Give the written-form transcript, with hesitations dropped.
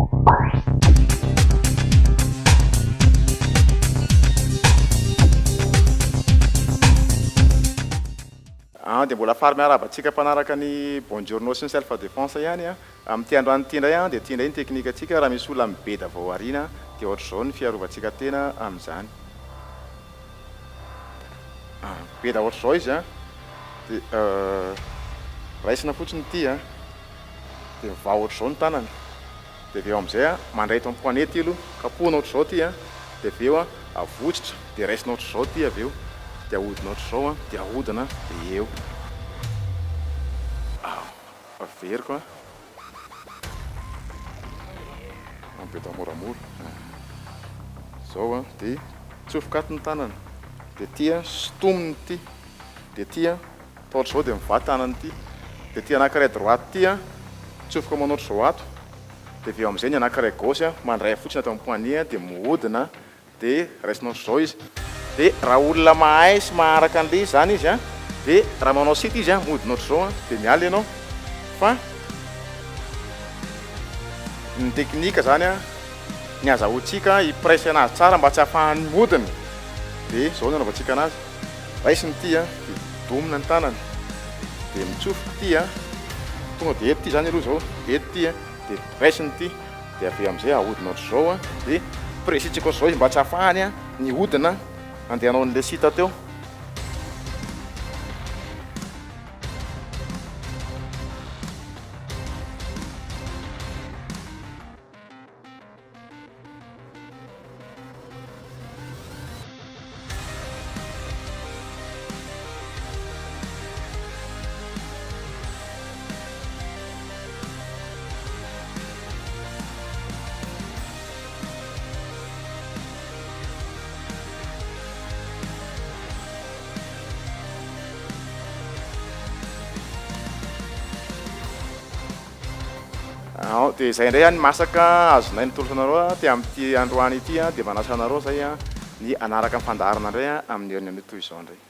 Dia mbola afary miarabantsika mpanaraka ny bonjour sy ny self défense ihany a amin'ity androany ity indray a dia ity indray ny teknika antsika raha misy olona mibeda vao ariana dia ohatr'izao ny fiarovantsika tena amin'izany. Beda ohatr'izao izy a dia raisina fotsiny ity a dia mivao ohatr'izao ny tanany dia avy eo amin'izay a mandray eto amin'ny poignet ilo kapohina ohatr'izao ity a dia avy eo a avotsitra dia raisina ohatr'izao ity avy eo dia ahodina ohatr'izao a dia ahodina dia eo averiko a ambeda moramora zao a dia tsofokato ny tanana dia ity a sotominy ity dia ity a atao ohatr'izao dia mivaha tanany ity dia ity anankiray droite ity a tsofoka manao ohatr'izao ato dia avy eo amin'izay ny anankiray gauche a mandray fotsiny atao amin'ny poignet dia mihodina dia raisina ohatr'izao izy dia raha olona mahay sy maharaka an'ilay izy zany izy a dia raha manao sity izy a mihodina ohatr'izao a dia miala ianao fa ny teknika zany a ny azahoantsika hipresy anazy tsara mba tsy hahafahany mihodina dia zao ny anaovantsika anazy raisiny ity a dia domina ny tanany dia mitsofoka ity a tonga dia eto ity zany aloha zao eto ity a dia raisiny ity dia avy amin'izay ahodina ohatr'izao a dia presitsika ohatr'izao izy mba tsy hahafahany a ny hodina andeha hanao an'ilay sita teo. Dia izay indray ny masaka azonay ny tolosanareo a dia amin'ity androany ity a dia manasa anareo zay a ny anaraka ny fandaharana indray a amin'ny herinany toy izao indray.